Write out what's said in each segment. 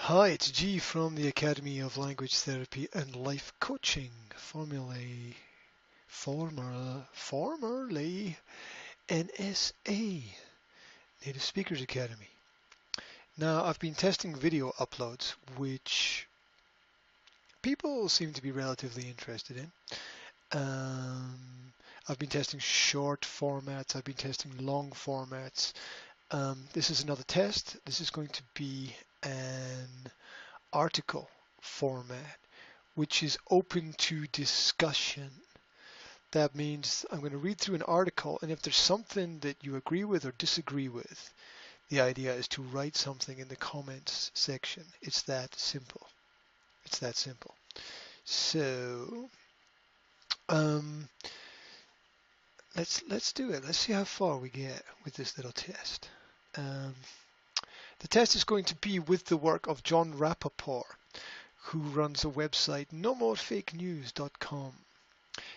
Hi, it's G from the Academy of Language Therapy and Life Coaching, formerly NSA, Native Speakers Academy. Now, I've been testing video uploads, which people seem to be relatively interested in. I've been testing short formats, I've been testing long formats. This is another test. This is going to be an article format, which is open to discussion. That means I'm going to read through an article, and if there's something that you agree with or disagree with, the idea is to write something in the comments section. It's that simple. It's that simple. So let's do it. Let's see how far we get with this little test. The test is going to be with the work of John Rappaport, who runs a website, nomorefakenews.com.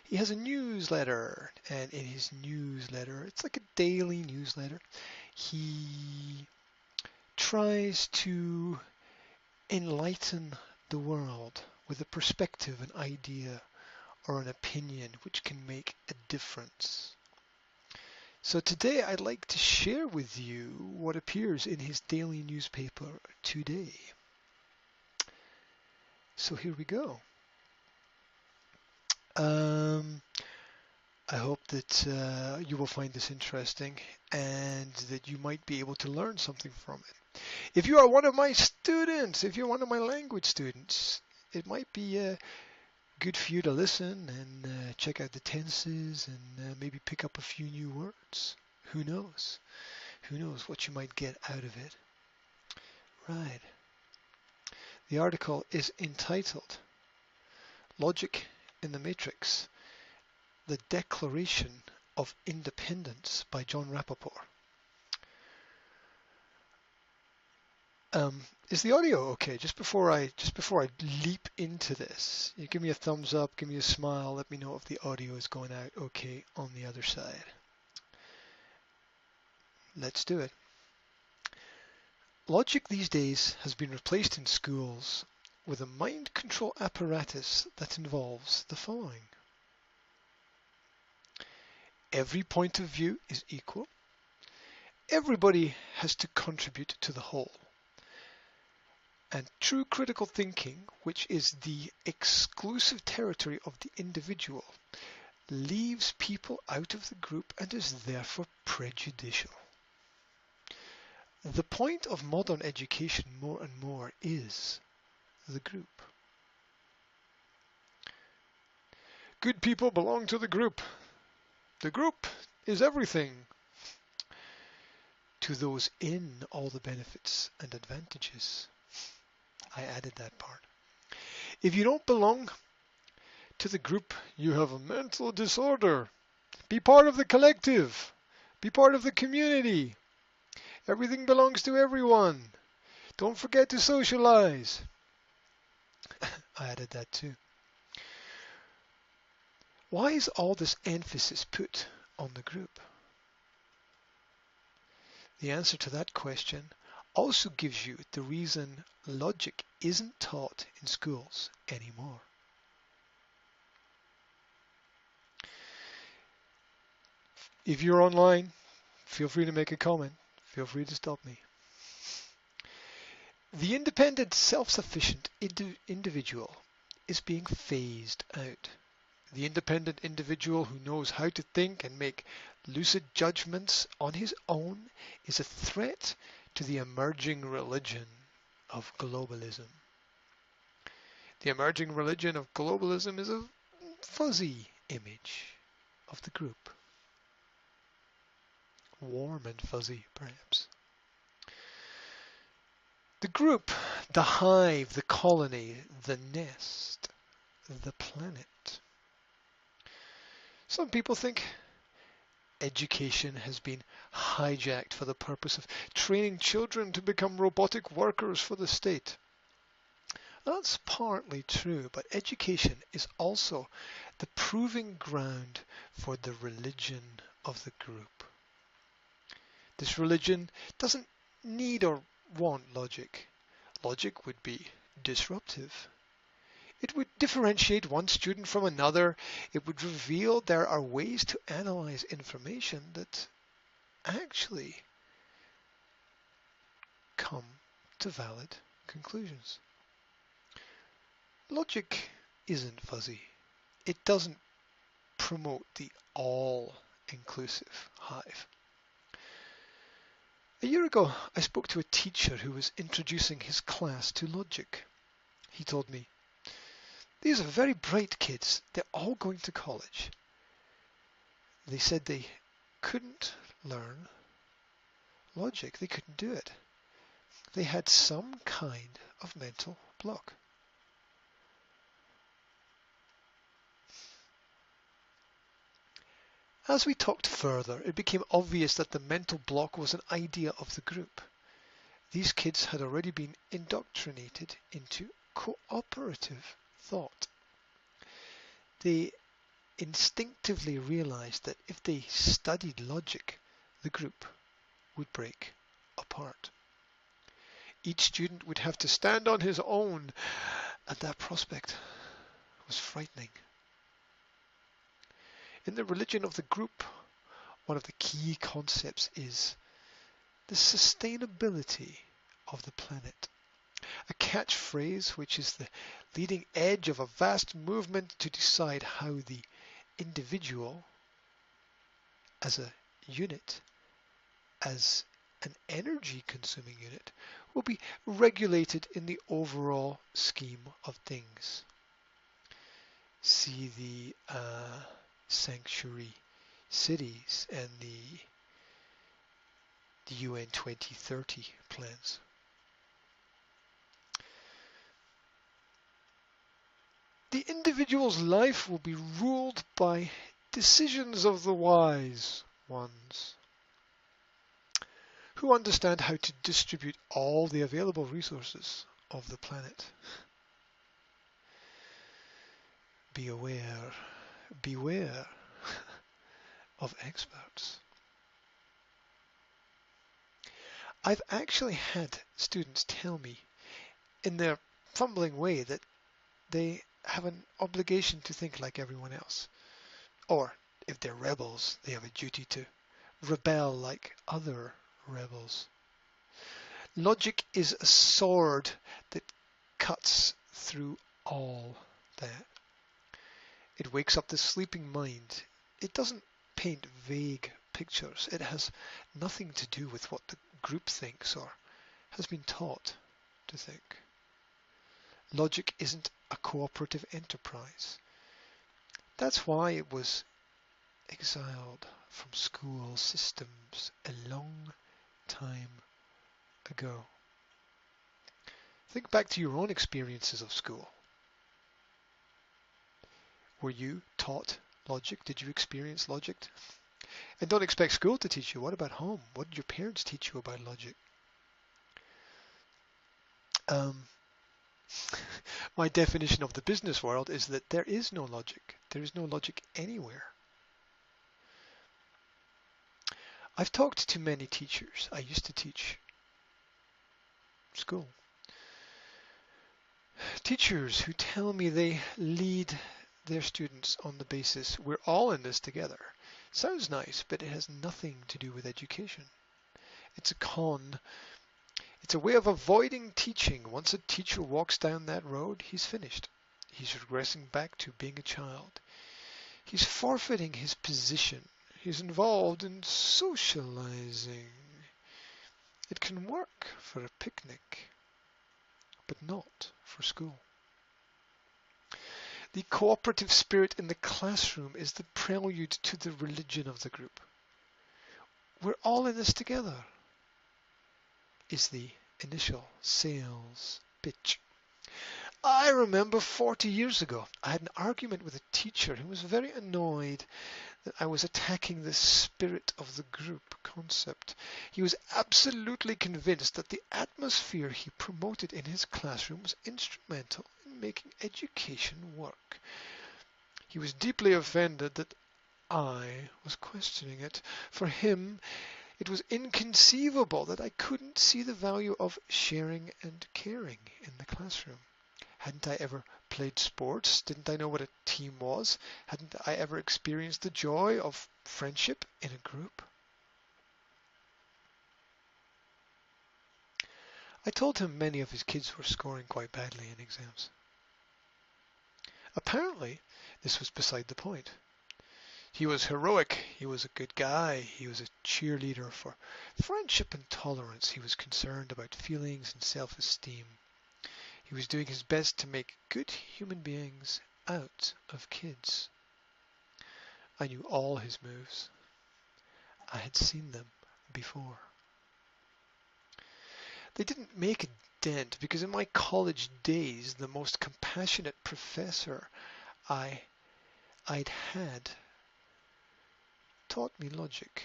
He has a newsletter, and in his newsletter, it's like a daily newsletter, he tries to enlighten the world with a perspective, an idea, or an opinion which can make a difference. So today I'd like to share with you what appears in his daily newspaper today. So here we go. I hope that you will find this interesting and that you might be able to learn something from it. If you are one of my students, if you're one of my language students, it might be good for you to listen and check out the tenses and maybe pick up a few new words. Who knows? Who knows what you might get out of it? Right. The article is entitled Logic in the Matrix, the Declaration of Independence by John Rappaport. Is the audio okay? Just before I leap into this, you give me a thumbs up, give me a smile, let me know if the audio is going out okay on the other side. Let's do it. Logic these days has been replaced in schools with a mind control apparatus that involves the following. Every point of view is equal. Everybody has to contribute to the whole. And true critical thinking, which is the exclusive territory of the individual, leaves people out of the group and is therefore prejudicial. The point of modern education more and more is the group. Good people belong to the group. The group is everything. To those in, all the benefits and advantages. I added that part. If you don't belong to the group, you have a mental disorder. Be part of the collective. Be part of the community. Everything belongs to everyone. Don't forget to socialize. I added that too. Why is all this emphasis put on the group? The answer to that question also gives you the reason logic isn't taught in schools anymore. If you're online, feel free to make a comment. Feel free to stop me. The independent, self-sufficient individual is being phased out. The independent individual who knows how to think and make lucid judgments on his own is a threat to the emerging religion of globalism. The emerging religion of globalism is a fuzzy image of the group. Warm and fuzzy, perhaps. The group, the hive, the colony, the nest, the planet. Some people think education has been hijacked for the purpose of training children to become robotic workers for the state. That's partly true, but education is also the proving ground for the religion of the group. This religion doesn't need or want logic. Logic would be disruptive. It would differentiate one student from another. It would reveal there are ways to analyze information that actually come to valid conclusions. Logic isn't fuzzy. It doesn't promote the all-inclusive hive. A year ago, I spoke to a teacher who was introducing his class to logic. He told me, "These are very bright kids. They're all going to college." They said they couldn't learn logic. They couldn't do it. They had some kind of mental block. As we talked further, it became obvious that the mental block was an idea of the group. These kids had already been indoctrinated into cooperative thought. They instinctively realized that if they studied logic, the group would break apart. Each student would have to stand on his own, and that prospect was frightening. In the religion of the group, one of the key concepts is the sustainability of the planet. A catchphrase which is the leading edge of a vast movement to decide how the individual, as a unit, as an energy-consuming unit, will be regulated in the overall scheme of things. See the sanctuary cities and the UN 2030 plans. The individual's life will be ruled by decisions of the wise ones, who understand how to distribute all the available resources of the planet. Be aware, beware of experts. I've actually had students tell me in their fumbling way that they have an obligation to think like everyone else. Or, if they're rebels, they have a duty to rebel like other rebels. Logic is a sword that cuts through all that. It wakes up the sleeping mind. It doesn't paint vague pictures. It has nothing to do with what the group thinks or has been taught to think. Logic isn't a cooperative enterprise. That's why it was exiled from school systems a long time ago. Think back to your own experiences of school. Were you taught logic? Did you experience logic? And don't expect school to teach you. What about home? What did your parents teach you about logic? My definition of the business world is that there is no logic. There is no logic anywhere. I've talked to many teachers. I used to teach school. Teachers who tell me they lead their students on the basis, we're all in this together. Sounds nice, but it has nothing to do with education. It's a con. It's a way of avoiding teaching. Once a teacher walks down that road, he's finished. He's regressing back to being a child. He's forfeiting his position. He's involved in socializing. It can work for a picnic, but not for school. The cooperative spirit in the classroom is the prelude to the religion of the group. We're all in this together, is the initial sales pitch. I remember 40 years ago, I had an argument with a teacher who was very annoyed that I was attacking the spirit of the group concept. He was absolutely convinced that the atmosphere he promoted in his classroom was instrumental in making education work. He was deeply offended that I was questioning it. For him, It was inconceivable that I couldn't see the value of sharing and caring in the classroom. Hadn't I ever played sports? Didn't I know what a team was? Hadn't I ever experienced the joy of friendship in a group? I told him many of his kids were scoring quite badly in exams. Apparently, this was beside the point. He was heroic. He was a good guy. He was a cheerleader for friendship and tolerance. He was concerned about feelings and self-esteem. He was doing his best to make good human beings out of kids. I knew all his moves. I had seen them before. They didn't make a dent because in my college days, the most compassionate professor I'd had taught me logic.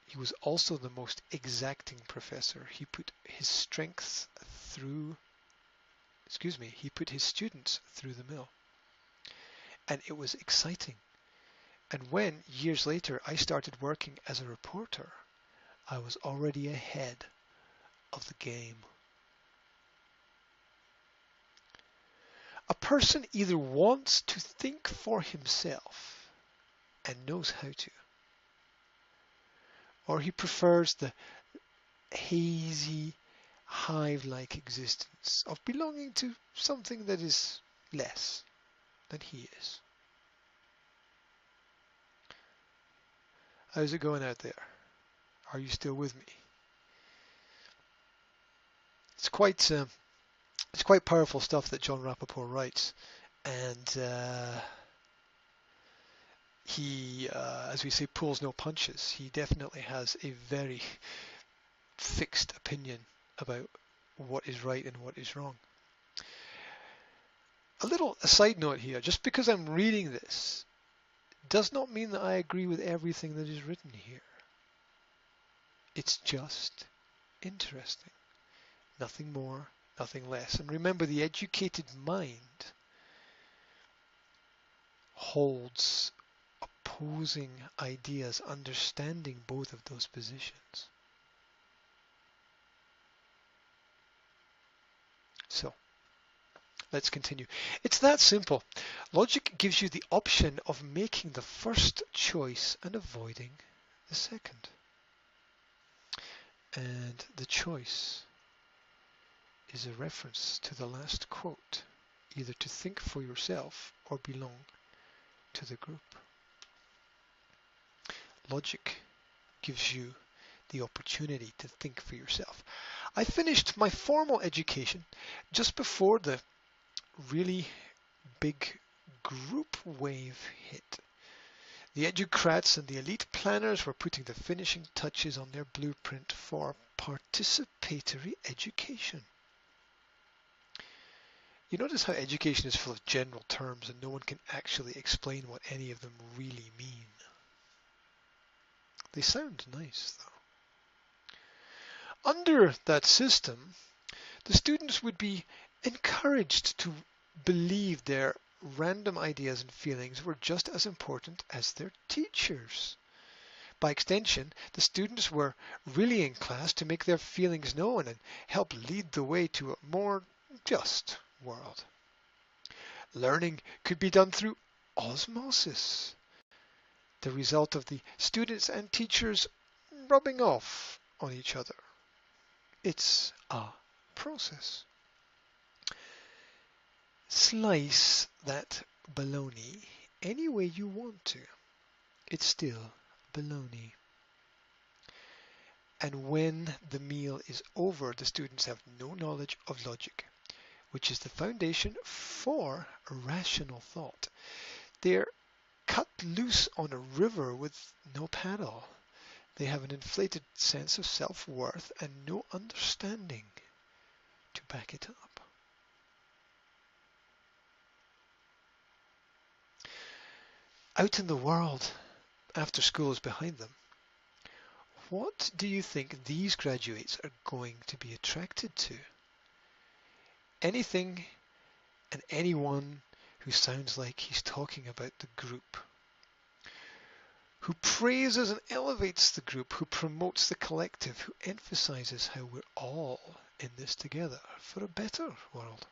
He was also the most exacting professor. He put his students through the mill. And it was exciting. And when, years later, I started working as a reporter, I was already ahead of the game. A person either wants to think for himself and knows how to, or he prefers the hazy, hive-like existence of belonging to something that is less than he is. How's it going out there? Are you still with me? It's quite powerful stuff that John Rappaport writes, and he, as we say, pulls no punches. He definitely has a very fixed opinion about what is right and what is wrong. A side note here, just because I'm reading this does not mean that I agree with everything that is written here. It's just interesting. Nothing more, nothing less. And remember, the educated mind holds opposing ideas, understanding both of those positions. So, let's continue. It's that simple. Logic gives you the option of making the first choice and avoiding the second. And the choice is a reference to the last quote, either to think for yourself or belong to the group. Logic gives you the opportunity to think for yourself. I finished my formal education just before the really big group wave hit. The educrats and the elite planners were putting the finishing touches on their blueprint for participatory education. You notice how education is full of general terms and no one can actually explain what any of them really mean. They sound nice, though. Under that system, the students would be encouraged to believe their random ideas and feelings were just as important as their teachers. By extension, the students were really in class to make their feelings known and help lead the way to a more just world. Learning could be done through osmosis, the result of the students and teachers rubbing off on each other. It's a process. Slice that bologna any way you want to. It's still bologna. And when the meal is over, the students have no knowledge of logic, which is the foundation for rational thought. They're cut loose on a river with no paddle. They have an inflated sense of self-worth and no understanding to back it up. Out in the world, after school is behind them, what do you think these graduates are going to be attracted to? Anything and anyone who sounds like he's talking about the group, who praises and elevates the group, who promotes the collective, who emphasizes how we're all in this together for a better world.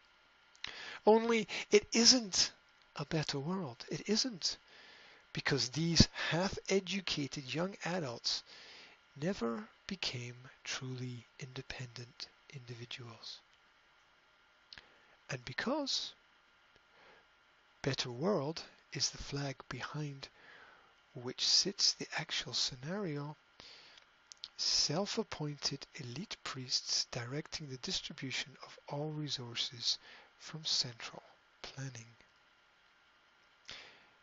Only it isn't a better world. It isn't, because these half-educated young adults never became truly independent individuals. And because better world is the flag behind which sits the actual scenario, self-appointed elite priests directing the distribution of all resources from central planning.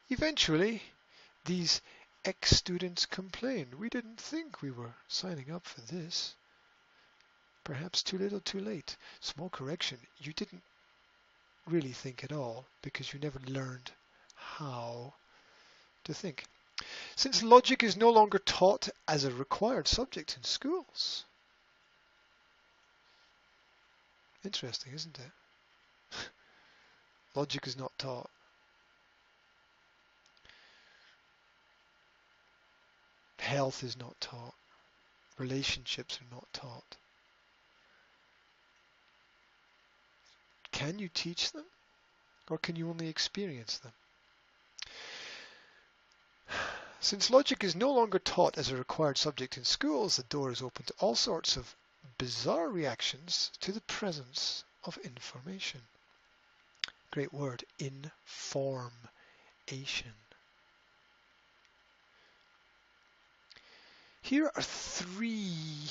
Eventually, these ex-students complained, "We didn't think we were signing up for this." Perhaps too little too late. Small correction, you didn't really think at all, because you never learned how to think. Since logic is no longer taught as a required subject in schools. Interesting, isn't it? Logic is not taught. Health is not taught. Relationships are not taught. Can you teach them? Or can you only experience them? Since logic is no longer taught as a required subject in schools, the door is open to all sorts of bizarre reactions to the presence of information. Great word, information. Here are 3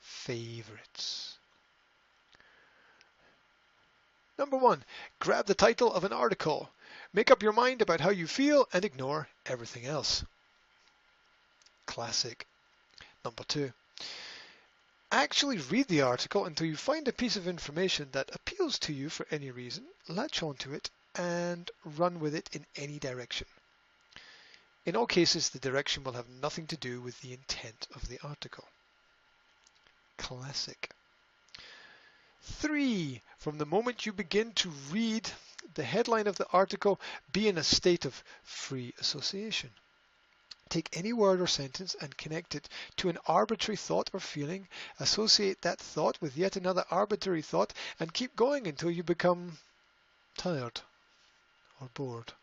favorites. Number 1, grab the title of an article. Make up your mind about how you feel and ignore everything else. Classic. Number 2, actually read the article until you find a piece of information that appeals to you for any reason, latch onto it, and run with it in any direction. In all cases, the direction will have nothing to do with the intent of the article. Classic. 3, from the moment you begin to read the headline of the article, be in a state of free association. Take any word or sentence and connect it to an arbitrary thought or feeling, associate that thought with yet another arbitrary thought, and keep going until you become tired or bored.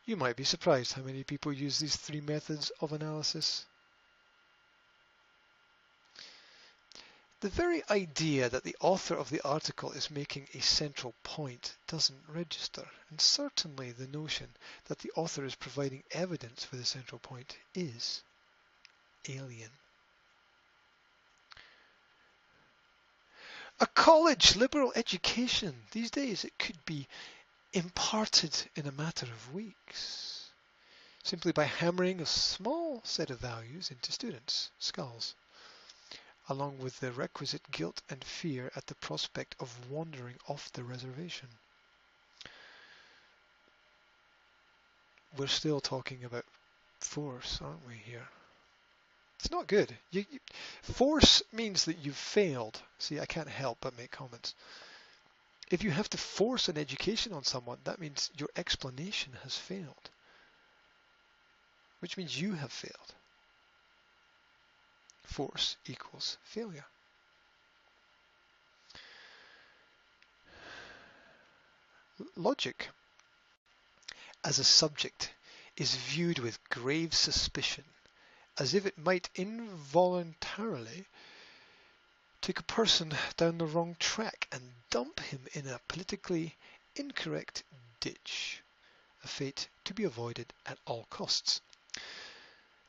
You might be surprised how many people use these 3 methods of analysis. The very idea that the author of the article is making a central point doesn't register, and certainly the notion that the author is providing evidence for the central point is alien. A college liberal education, these days it could be imparted in a matter of weeks, simply by hammering a small set of values into students' skulls, along with the requisite guilt and fear at the prospect of wandering off the reservation. We're still talking about force, aren't we, here? It's not good. Force means that you've failed. See, I can't help but make comments. If you have to force an education on someone, that means your explanation has failed, which means you have failed. Force equals failure. Logic as a subject is viewed with grave suspicion, as if it might involuntarily take a person down the wrong track and dump him in a politically incorrect ditch, a fate to be avoided at all costs.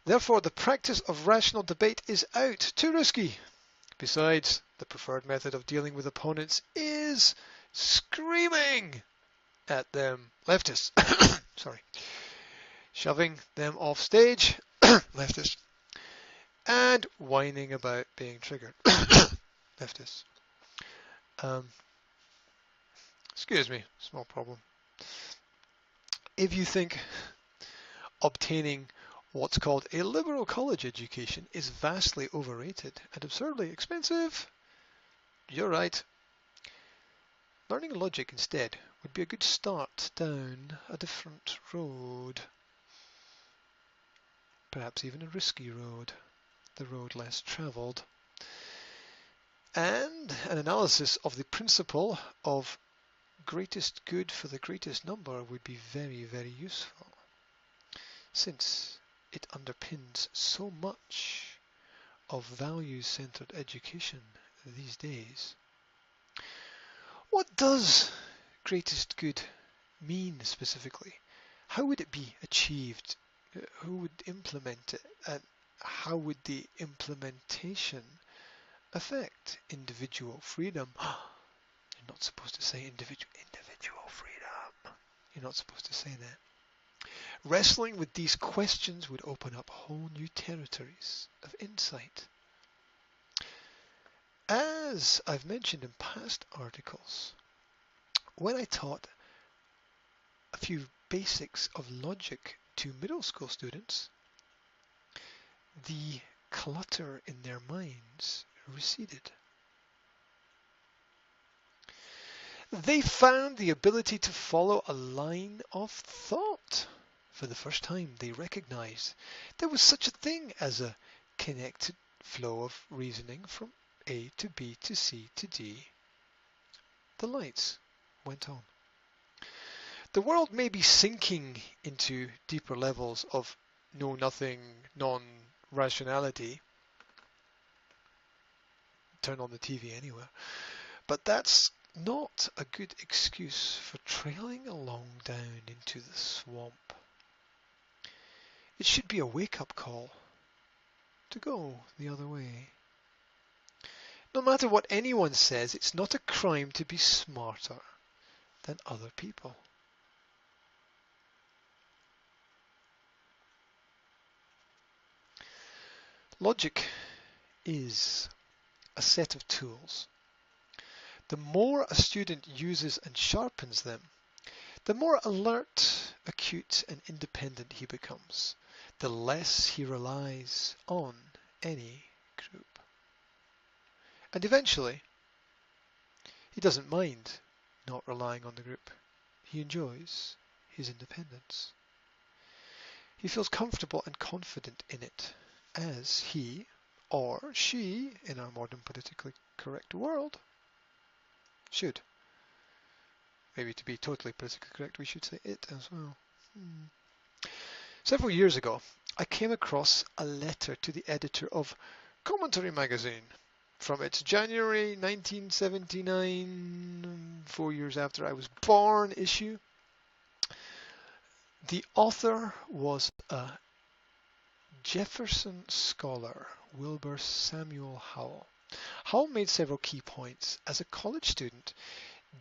Therefore, the practice of rational debate is out, too risky. Besides, the preferred method of dealing with opponents is screaming at them, leftists, sorry, shoving them off stage, leftists, and whining about being triggered, leftists. Excuse me, small problem. If you think obtaining what's called a liberal college education is vastly overrated and absurdly expensive, you're right. Learning logic instead would be a good start down a different road. perhaps even a risky road, the road less traveled. And an analysis of the principle of greatest good for the greatest number would be very, very useful, since it underpins so much of values-centered education these days. What does greatest good mean specifically? How would it be achieved? Who would implement it? And how would the implementation affect individual freedom? You're not supposed to say individual freedom. You're not supposed to say that. Wrestling with these questions would open up whole new territories of insight. As I've mentioned in past articles, when I taught a few basics of logic to middle school students, the clutter in their minds receded. They found the ability to follow a line of thought. For the first time, they recognized there was such a thing as a connected flow of reasoning from A to B to C to D. The lights went on. The world may be sinking into deeper levels of know-nothing, non-rationality. Turn on the TV anywhere. But that's not a good excuse for trailing along down into the swamp. It should be a wake-up call to go the other way. No matter what anyone says, it's not a crime to be smarter than other people. Logic is a set of tools. The more a student uses and sharpens them, the more alert, acute, and independent he becomes, the less he relies on any group. And eventually, he doesn't mind not relying on the group. He enjoys his independence. He feels comfortable and confident in it, as he or she, in our modern politically correct world, should. Maybe to be totally politically correct, we should say it as well. Several years ago, I came across a letter to the editor of Commentary magazine from its January 1979, 4 years after I was born, issue. The author was a Jefferson scholar, Wilbur Samuel Howell. Howell made several key points. As a college student,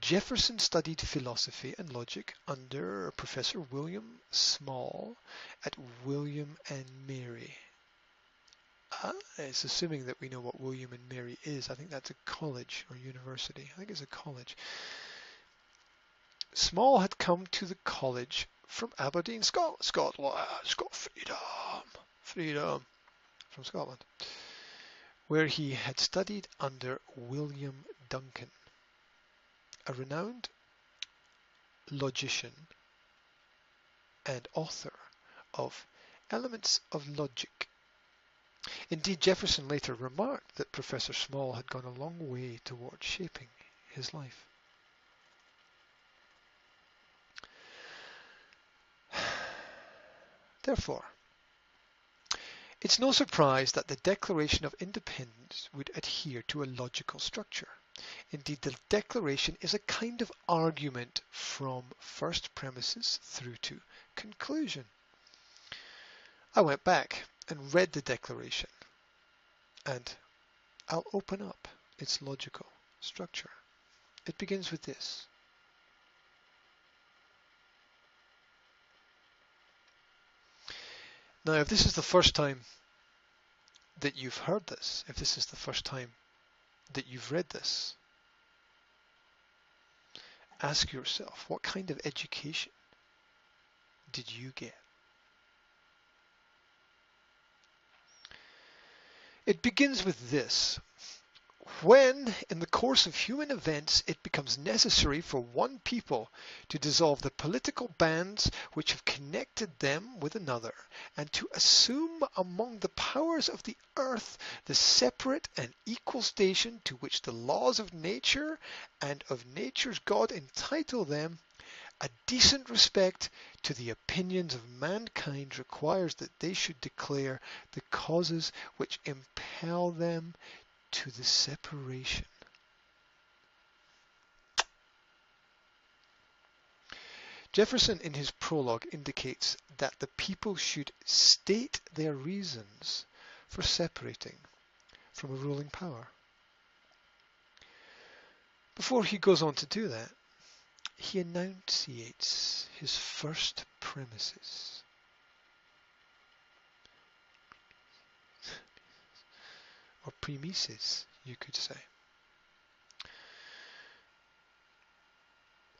Jefferson studied philosophy and logic under Professor William Small at William and Mary. It's assuming that we know what William and Mary is. I think that's a college or university. I think it's a college. Small had come to the college from Aberdeen, Scotland. Freedom from Scotland, where he had studied under William Duncan, a renowned logician and author of Elements of Logic. Indeed, Jefferson later remarked that Professor Small had gone a long way towards shaping his life. Therefore, it's no surprise that the Declaration of Independence would adhere to a logical structure. Indeed, the Declaration is a kind of argument from first premises through to conclusion. I went back and read the Declaration, and I'll open up its logical structure. It begins with this. Now, if this is the first time that you've heard this, if this is the first time that you've read this, ask yourself, what kind of education did you get? It begins with this. When, in the course of human events, it becomes necessary for one people to dissolve the political bands which have connected them with another, and to assume among the powers of the earth the separate and equal station to which the laws of nature and of nature's God entitle them, a decent respect to the opinions of mankind requires that they should declare the causes which impel them to the separation. Jefferson in his prologue indicates that the people should state their reasons for separating from a ruling power. Before he goes on to do that, he enunciates his first premises. Or premises, you could say.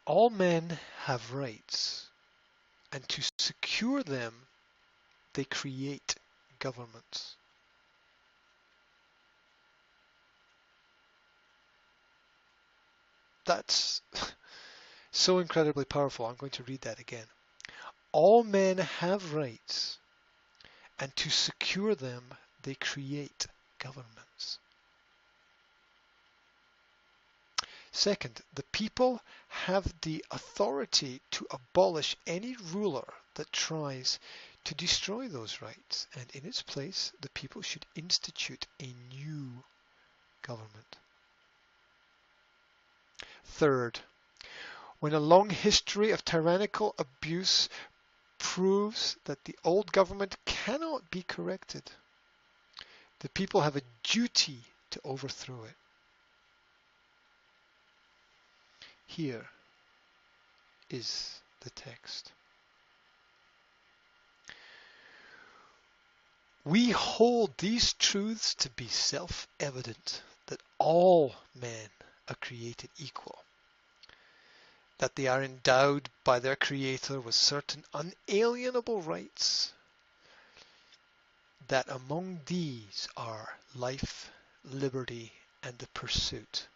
All men have rights, and to secure them, they create governments. That's so incredibly powerful. I'm going to read that again. All men have rights, and to secure them, they create governments. Second, the people have the authority to abolish any ruler that tries to destroy those rights, and in its place, the people should institute a new government. Third, when a long history of tyrannical abuse proves that the old government cannot be corrected, the people have a duty to overthrow it. Here is the text. We hold these truths to be self-evident, that all men are created equal, that they are endowed by their Creator with certain unalienable rights, that among these are life, liberty, and the pursuit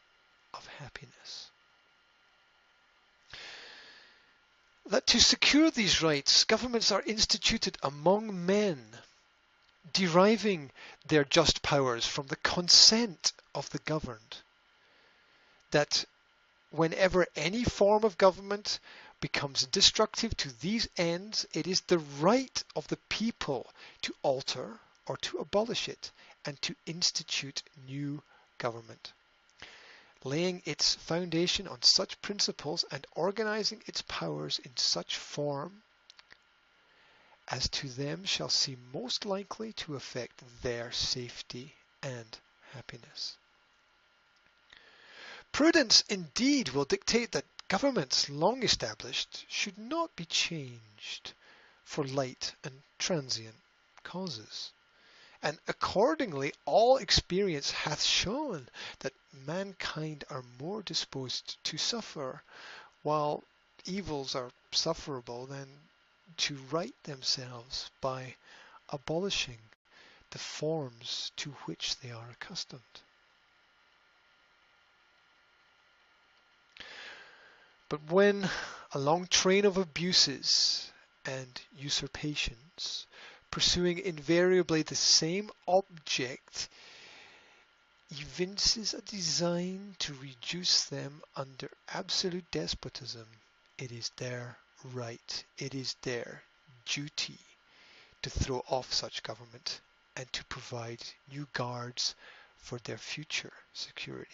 of happiness. That to secure these rights, governments are instituted among men, deriving their just powers from the consent of the governed. That whenever any form of government becomes destructive to these ends, it is the right of the people to alter or to abolish it and to institute new government, laying its foundation on such principles and organizing its powers in such form as to them shall seem most likely to affect their safety and happiness. Prudence indeed will dictate that governments long established should not be changed for light and transient causes. And accordingly all experience hath shown that mankind are more disposed to suffer, while evils are sufferable, than to right themselves by abolishing the forms to which they are accustomed. But when a long train of abuses and usurpations, pursuing invariably the same object, evinces a design to reduce them under absolute despotism, it is their right, it is their duty to throw off such government and to provide new guards for their future security.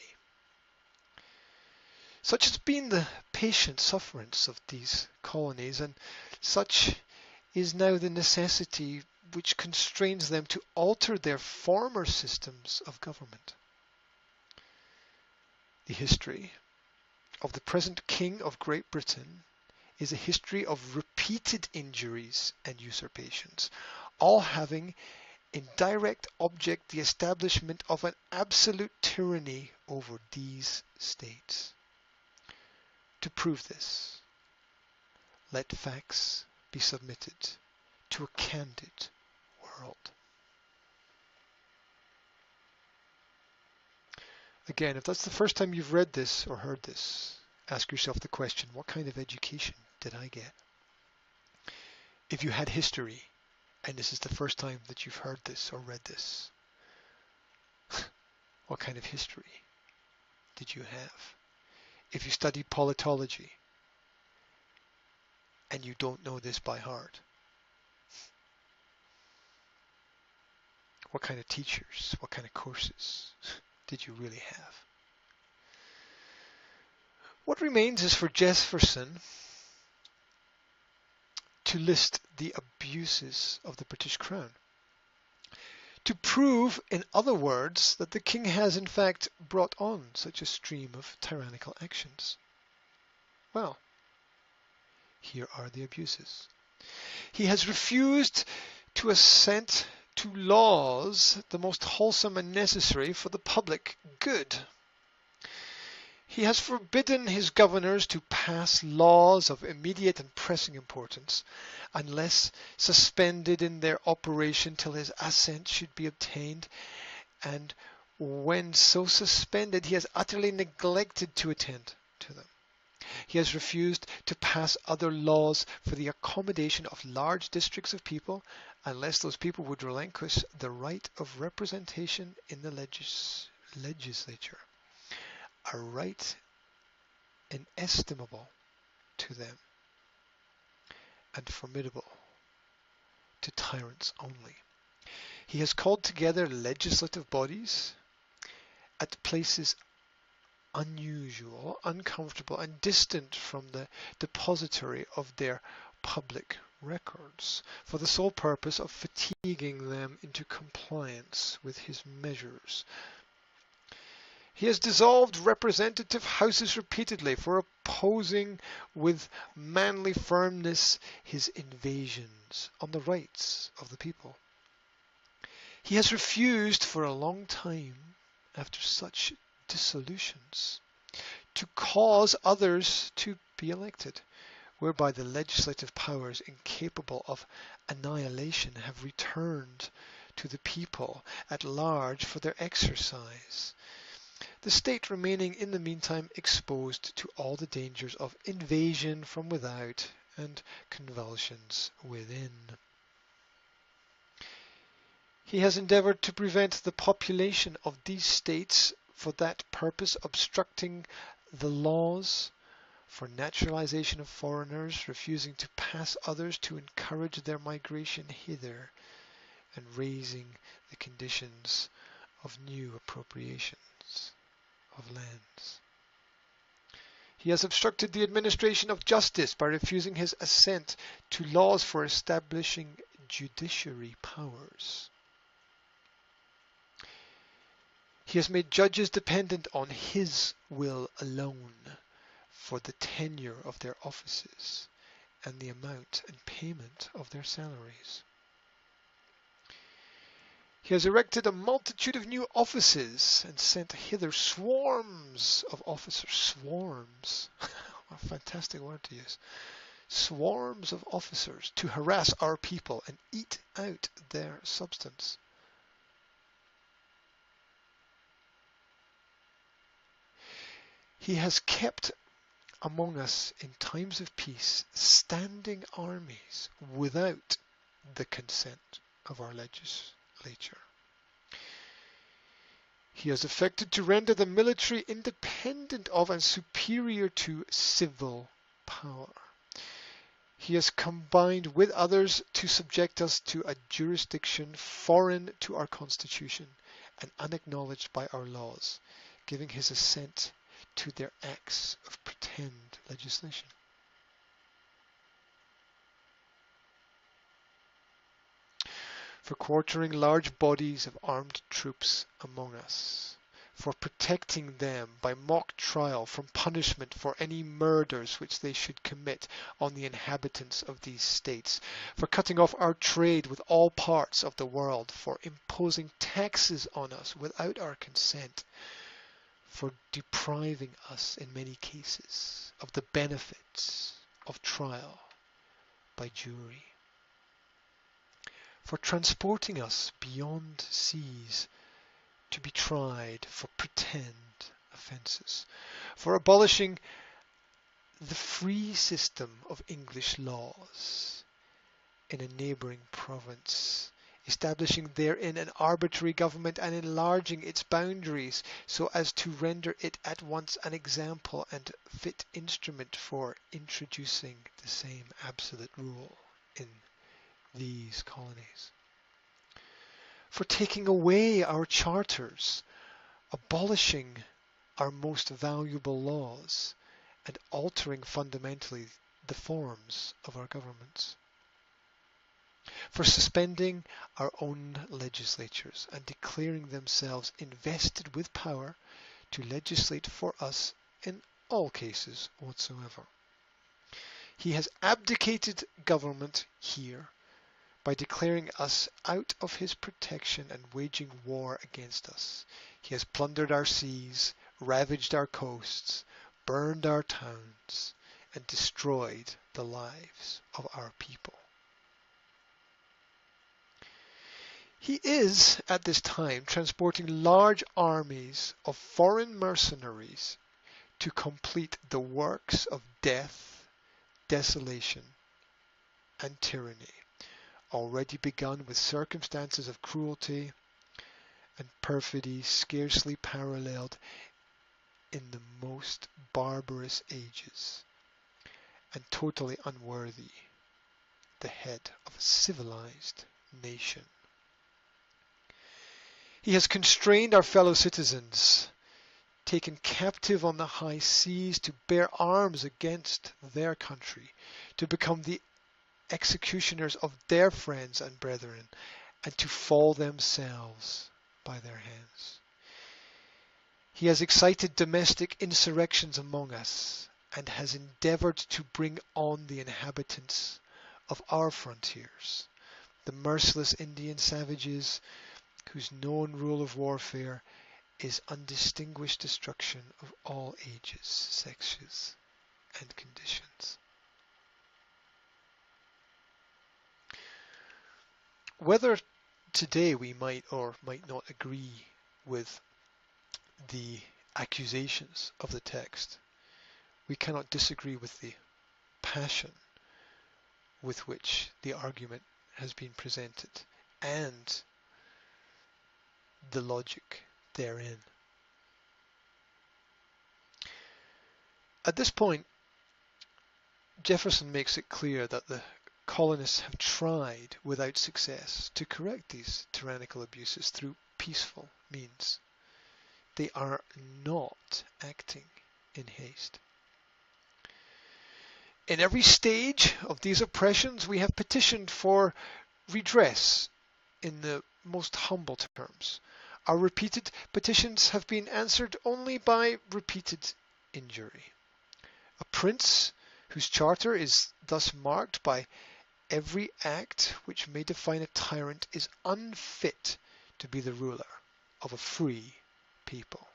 Such has been the patient sufferance of these colonies, and such is now the necessity which constrains them to alter their former systems of government. The history of the present King of Great Britain is a history of repeated injuries and usurpations, all having in direct object the establishment of an absolute tyranny over these states. To prove this, let facts be submitted to a candid world. Again, if that's the first time you've read this or heard this, ask yourself the question, what kind of education did I get? If you had history, and this is the first time that you've heard this or read this, what kind of history did you have? If you studied politology, and you don't know this by heart, what kind of teachers, what kind of courses did you really have? What remains is for Jefferson to list the abuses of the British Crown, to prove, in other words, that the king has in fact brought on such a stream of tyrannical actions. Well, here are the abuses. He has refused to assent to laws the most wholesome and necessary for the public good. He has forbidden his governors to pass laws of immediate and pressing importance, unless suspended in their operation till his assent should be obtained, and when so suspended he has utterly neglected to attend to them. He has refused to pass other laws for the accommodation of large districts of people, unless those people would relinquish the right of representation in the legislature, a right inestimable to them and formidable to tyrants only. He has called together legislative bodies at places unusual, uncomfortable, and distant from the depository of their public records, for the sole purpose of fatiguing them into compliance with his measures. He has dissolved representative houses repeatedly for opposing with manly firmness his invasions on the rights of the people. He has refused for a long time, after such dissolutions, to cause others to be elected, whereby the legislative powers incapable of annihilation have returned to the people at large for their exercise, the state remaining in the meantime exposed to all the dangers of invasion from without and convulsions within. He has endeavored to prevent the population of these states for that purpose, obstructing the laws for naturalization of foreigners, refusing to pass others to encourage their migration hither, and raising the conditions of new appropriations of lands. He has obstructed the administration of justice by refusing his assent to laws for establishing judiciary powers. He has made judges dependent on his will alone for the tenure of their offices and the amount and payment of their salaries. He has erected a multitude of new offices and sent hither swarms of officers. Swarms. What a fantastic word to use. Swarms of officers to harass our people and eat out their substance. He has kept among us in times of peace standing armies without the consent of our legislature. He has affected to render the military independent of and superior to civil power. He has combined with others to subject us to a jurisdiction foreign to our constitution and unacknowledged by our laws, giving his assent to their acts of pretend legislation. For quartering large bodies of armed troops among us, for protecting them by mock trial from punishment for any murders which they should commit on the inhabitants of these states, for cutting off our trade with all parts of the world, for imposing taxes on us without our consent, for depriving us in many cases of the benefits of trial by jury, for transporting us beyond seas to be tried for pretend offences, for abolishing the free system of English laws in a neighbouring province, establishing therein an arbitrary government and enlarging its boundaries so as to render it at once an example and fit instrument for introducing the same absolute rule in these colonies, for taking away our charters, abolishing our most valuable laws, and altering fundamentally the forms of our governments, for suspending our own legislatures and declaring themselves invested with power to legislate for us in all cases whatsoever. He has abdicated government here by declaring us out of his protection and waging war against us. He has plundered our seas, ravaged our coasts, burned our towns, and destroyed the lives of our people. He is, at this time, transporting large armies of foreign mercenaries to complete the works of death, desolation, and tyranny, already begun with circumstances of cruelty and perfidy scarcely paralleled in the most barbarous ages, and totally unworthy the head of a civilized nation. He has constrained our fellow citizens, taken captive on the high seas to bear arms against their country, to become the executioners of their friends and brethren, and to fall themselves by their hands. He has excited domestic insurrections among us, and has endeavoured to bring on the inhabitants of our frontiers, the merciless Indian savages, whose known rule of warfare is undistinguished destruction of all ages, sexes, and conditions. Whether today we might or might not agree with the accusations of the text, we cannot disagree with the passion with which the argument has been presented and the logic therein. At this point, Jefferson makes it clear that the colonists have tried without success to correct these tyrannical abuses through peaceful means. They are not acting in haste. In every stage of these oppressions, we have petitioned for redress in the most humble terms. Our repeated petitions have been answered only by repeated injury. A prince whose charter is thus marked by every act which may define a tyrant is unfit to be the ruler of a free people.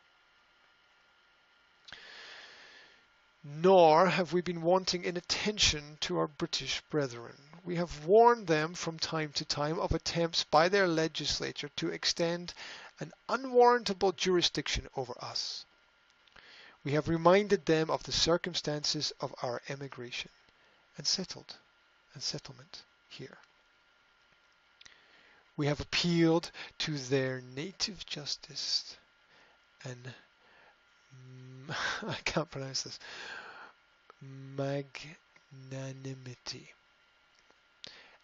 Nor have we been wanting in attention to our British brethren. We have warned them from time to time of attempts by their legislature to extend an unwarrantable jurisdiction over us. We have reminded them of the circumstances of our emigration and settlement here. We have appealed to their native justice and I can't pronounce this, magnanimity,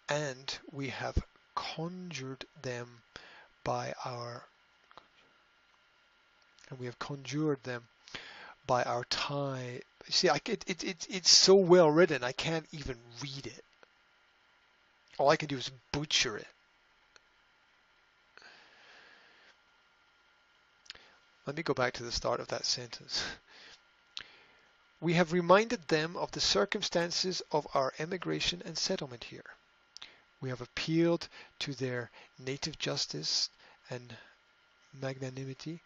and we have conjured them by our tie. See, it's so well written, I can't even read it. All I can do is butcher it. Let me go back to the start of that sentence. We have reminded them of the circumstances of our emigration and settlement here. We have appealed to their native justice and magnanimity,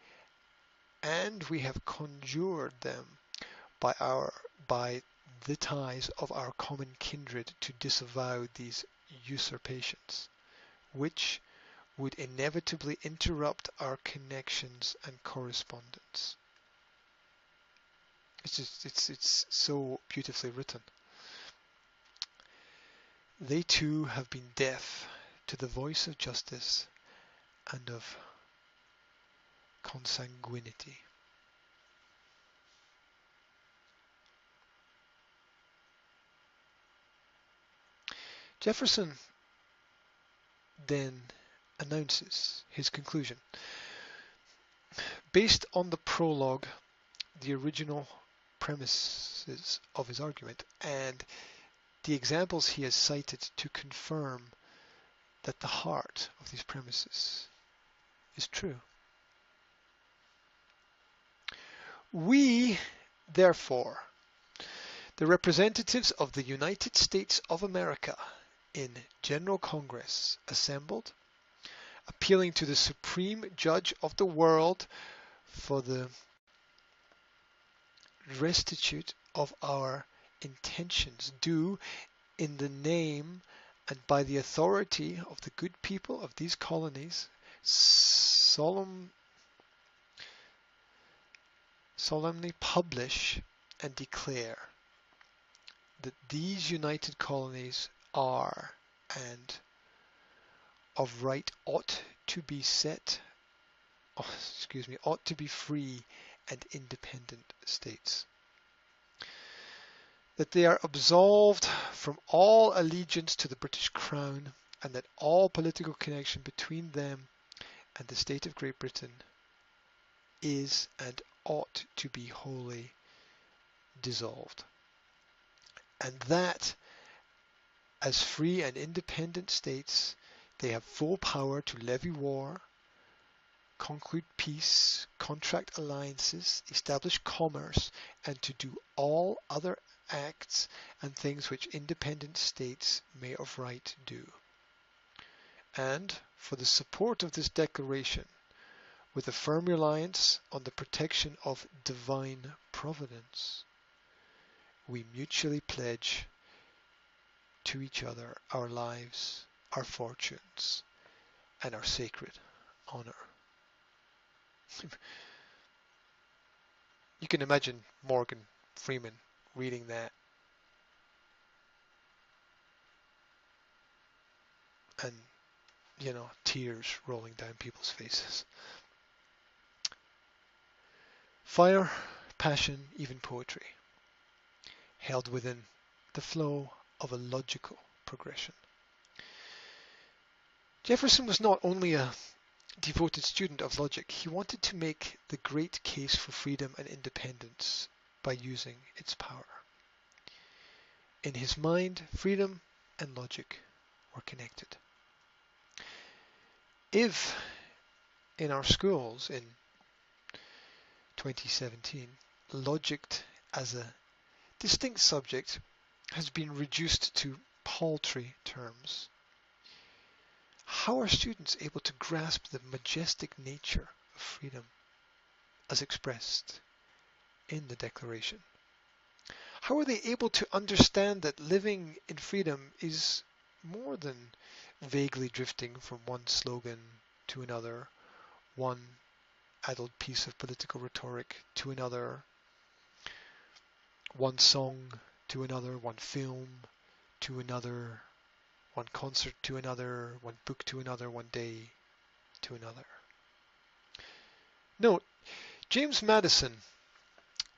and we have conjured them by the ties of our common kindred to disavow these usurpations, which would inevitably interrupt our connections and correspondence. It's so beautifully written. They too have been deaf to the voice of justice and of consanguinity. Jefferson then announces his conclusion. Based on the prologue, the original premises of his argument, and the examples he has cited to confirm that the heart of these premises is true. We, therefore, the representatives of the United States of America in General Congress assembled, appealing to the Supreme Judge of the world for the restitute of our intentions, do, in the name and by the authority of the good people of these colonies, solemnly publish and declare that these united colonies are and of right ought to be free and independent states. That they are absolved from all allegiance to the British Crown, and that all political connection between them and the state of Great Britain is and ought to be wholly dissolved. And that, as free and independent states, they have full power to levy war, conclude peace, contract alliances, establish commerce, and to do all other acts and things which independent states may of right do. And for the support of this declaration, with a firm reliance on the protection of divine providence, we mutually pledge to each other our lives, our fortunes, and our sacred honor. You can imagine Morgan Freeman reading that and, tears rolling down people's faces. Fire, passion, even poetry, held within the flow of a logical progression. Jefferson was not only a devoted student of logic, he wanted to make the great case for freedom and independence by using its power. In his mind, freedom and logic were connected. If in our schools in 2017, logic as a distinct subject has been reduced to paltry terms, how are students able to grasp the majestic nature of freedom as expressed in the Declaration? How are they able to understand that living in freedom is more than vaguely drifting from one slogan to another, one adult piece of political rhetoric to another, one song to another, one film to another, one concert to another, one book to another, one day to another? Note, James Madison,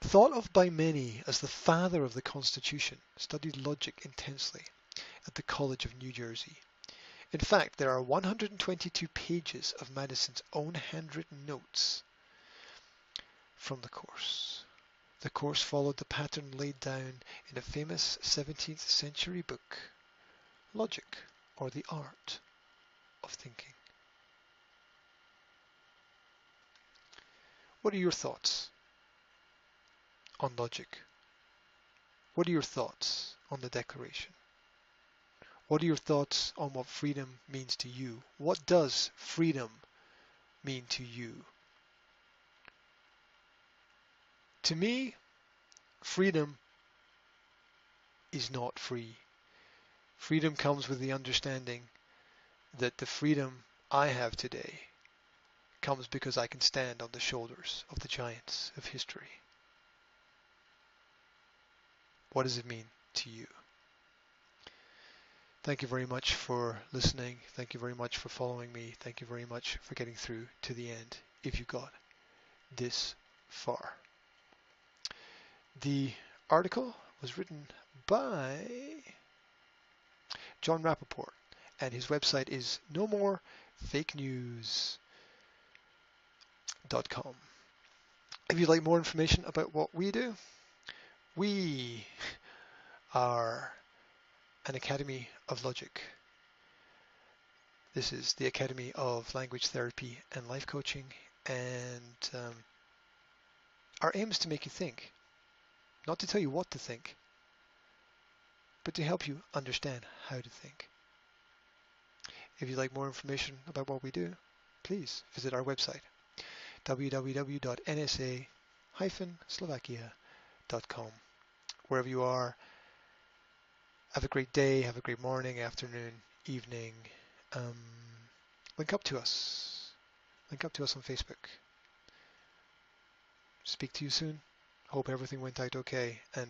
thought of by many as the father of the Constitution, studied logic intensely at the College of New Jersey. In fact, there are 122 pages of Madison's own handwritten notes from the course. The course followed the pattern laid down in a famous 17th century book, Logic, or the Art of Thinking. What are your thoughts on logic? What are your thoughts on the Declaration? What are your thoughts on what freedom means to you? What does freedom mean to you? To me, freedom is not free. Freedom comes with the understanding that the freedom I have today comes because I can stand on the shoulders of the giants of history. What does it mean to you? Thank you very much for listening. Thank you very much for following me. Thank you very much for getting through to the end if you got this far. The article was written by John Rappaport, and his website is nomorefakenews.com. If you'd like more information about what we do, we are an Academy of Logic. This is the Academy of Language Therapy and Life Coaching, and our aim is to make you think, not to tell you what to think, but to help you understand how to think. If you'd like more information about what we do, please visit our website, www.nsa-slovakia.com. Wherever you are, have a great day, have a great morning, afternoon, evening. Link up to us. Link up to us on Facebook. Speak to you soon. Hope everything went out okay, and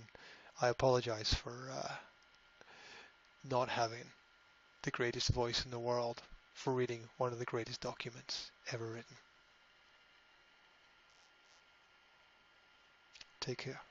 I apologize for not having the greatest voice in the world for reading one of the greatest documents ever written. Take care.